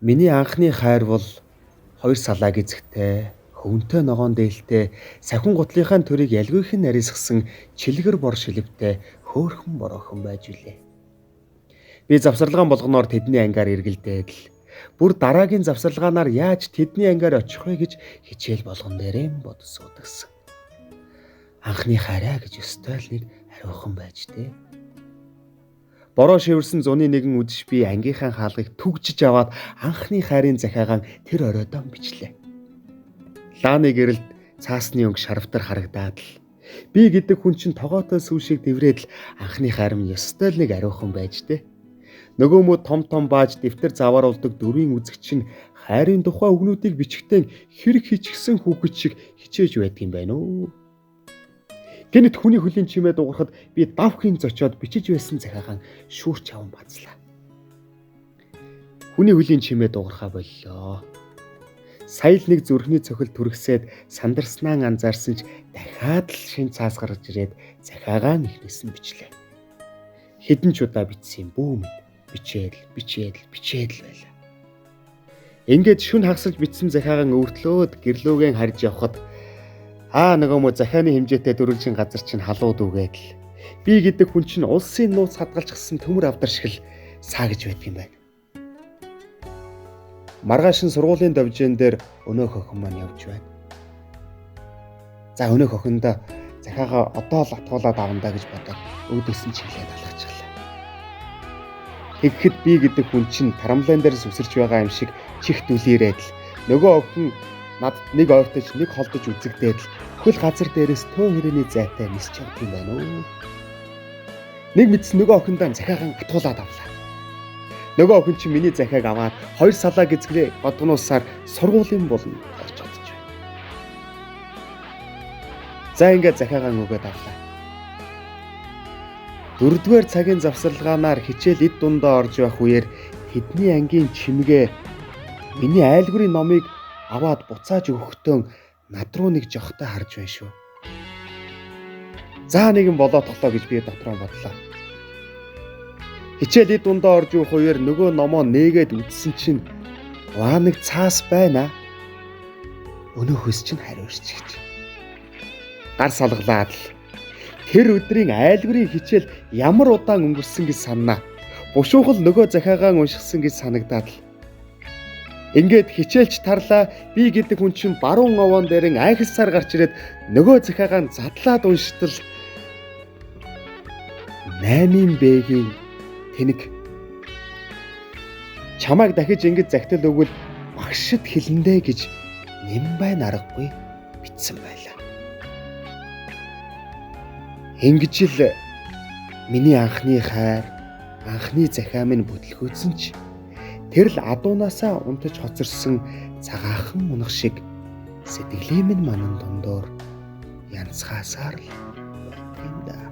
Миний анхны хайр бол хоёр салааг эзэгтэй, хөвөнтэй ногоон дээлтэй, сахин гутлынхаа төрийг ялгүйхэн нарийсгсан чилгэр бор шилвтэй хөөхөн бороохон байж үлээ. Би завсарлагаан болгоноор тэдний ангиар эргэлдээд л бүр дараагийн завсарлагаанаар яаж тэдний ангиар очих вэ гэж хичээл болгон дээрээ бод суудагсан. Анхны хайраа гэж өстой л нэг хариухан байж тээ. Бороо шивэрсэн зуны нэгэн үдэш би ангийнхаа хаалгыг түгжиж аваад анхны хайрын захиагаан тэр оройдоо бичлээ. Лааны гэрэлд цаасны өнгө шарвтар харагдаад л би гэдэг хүн чинь тогоотой сүү шиг дэврээд л анхны хайр нь ёстой л нэг ариухан байж тээ. Нөгөө мө том бааж дэвтэр завааруулдаг дөрвийн үзэгч нь хайрын тухай үгнүүдийг бичгтэн хэрэг хичгсэн хүүхэд шиг хичээж байдаг юм байна уу? Гэнэт хүний хөлийн чимээ дуурахад би давхын зочоод бичиж байсан захиагаан шүүрч аван бацлаа. Хүний хөлийн чимээ дуурахаа боллоо. Сая л нэг зүрхний цохил түргсээд сандарснаа анзаарсан ч дахиад л шин цаас гарч ирээд захиагаан ихнээс нь бичлээ. Хэдэн ч удаа бичсэн бүү мэд. Бичээд л байлаа. Ингээд шүн хагасж бичсэн захиагаан өвөртлөөд гэрлөөгөө харж явхад нөгөө мө захианы хэмжээтэй дөрвөлжин газар чинь халууд үгээд л би гэдэг хүн чинь улсын нууц хадгалчихсан төмөр авдар шиг л саагж байдаг юм байна. Маргааш нь сургуулийн давжин дээр өнөөх охин маань явж байна. За өнөөх охиндоо захиагаа одоо л атгуулаад авандаа гэж бодоод өөдөөс нь чиглээд алгачихлаа. Тэгэхэд би гэдэг хүн чинь тарамлайн дээр сүсэрч байгаа юм шиг чихт үлээрээд л нөгөө охин надад нэг ойртож нэг холдож үзэгдээд л хөл газар дээрээс төө хэрээний зайтай нисч явдаг юм байна уу. Нэг мэдсэн нөгөө охиндоо захиагаан атгуулаад авлаа. Нөгөө охин чинь миний захиаг аваад хоёр салаа гизгрээ годгонуусаар сургуулийн болно гэж бодож байна. За ингээд захиагаан өгөөд авлаа. 4-р цагийн завсарлагаанаар хичээл эд дундаа орж байх үеэр тэдний ангийн чимгээ миний айлгурын номыг аваад буцааж өгөхдөө над руу нэг жохтой харж байна шүү. За нэгэн болоо тоглоо гэж би дотроо бодлоо. Хичээл эд дундаа орж явах үеэр нөгөө номоо нээгээд үзсэн чинь нэг цаас байна. Өнөөхөөс чинь хариурч гэж. Гар салглаад л тэр өдрийн айлгурын хичээл ямар удаан өнгөрсөн гэж саннаа. Бушуухал нөгөө захиагаан уншихсан гэж санагдаад л ингээд хичээлч тарлаа би гэдэг хүн чинь баруун овоон дээр айхалсаар гарч ирээд нөгөө захиагаан задлаад унштал 8Б-ийн тэнэг чамайг дахиж ингэж захидал өгвөл багшд хэлэндэ гэж Нимбай аргагүй бичсэн байлаа. Ингэж л миний анхны хайр, анхны захиа минь бүтлгүүцэн ч тэр л адуунаасаа унтаж хоцорсон цагаахан унах шиг сэтгэлийн минь манан дондоор янцгаасаар л байдаг юм да.